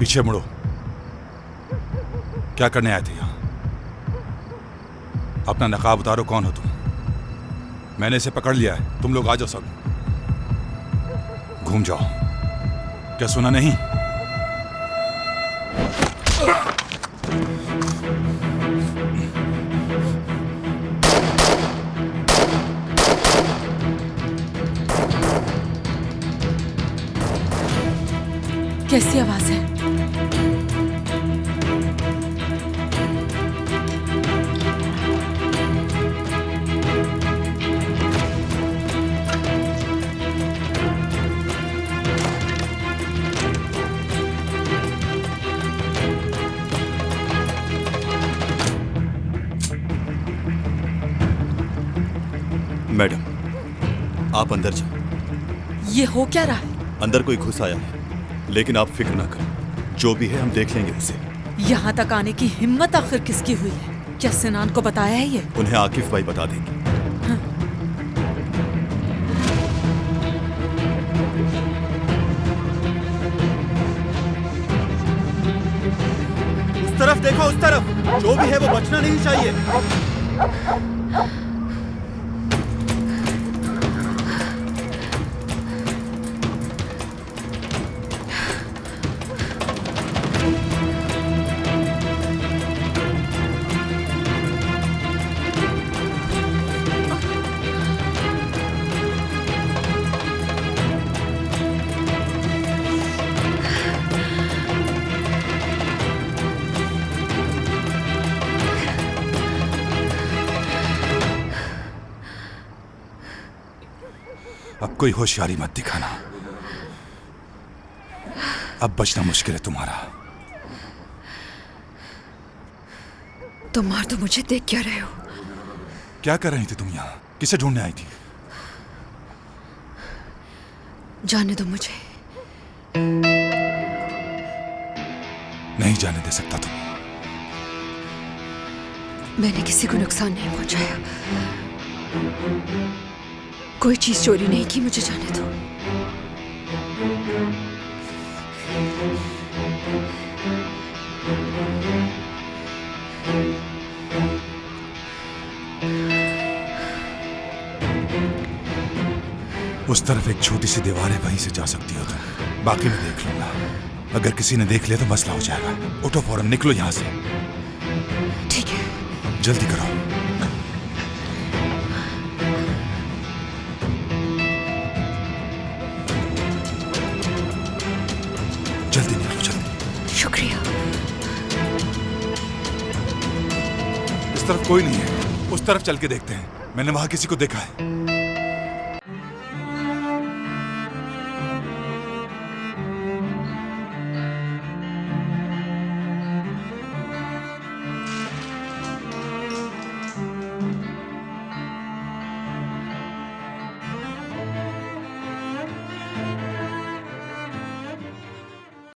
पीछे मुड़ो। क्या करने आए थे यहां? अपना नकाब उतारो, कौन हो तुम? मैंने इसे पकड़ लिया है, तुम लोग आ जाओ सब। घूम जाओ। क्या सुना नहीं? कैसी आवाज है? मैडम, आप अंदर जाओ। ये हो क्या रहा है? अंदर कोई घुस आया है, लेकिन आप फिक्र ना करें, जो भी है हम देख लेंगे उसे। यहाँ तक आने की हिम्मत आखिर किसकी हुई है? क्या सिनान को बताया है ये? उन्हें आकिफ भाई बता देंगे। उस तरफ देखो, उस तरफ। जो भी है वो बचना नहीं चाहिए। अब कोई होशियारी मत दिखाना। अब बचना मुश्किल है तुम्हारा। तुम मार तो मुझे देख क्या रहे हो? क्या कर रही थी तुम यहाँ? किसे ढूंढने आई थी? जाने दो मुझे। नहीं जाने दे सकता तुम। मैंने किसी को नुकसान नहीं पहुंचाया, कोई चीज चोरी नहीं की, मुझे जाने दो। उस तरफ एक छोटी सी दीवार है, वहीं से जा सकती हो तुम। बाकी मैं देख लूंगा। अगर किसी ने देख लिया तो मसला हो जाएगा। उठो फौरन, निकलो यहां से। ठीक है। जल्दी करो। जल्दी निकलो, जल्दी। शुक्रिया। इस तरफ कोई नहीं है, उस तरफ चल के देखते हैं। मैंने वहां किसी को देखा है।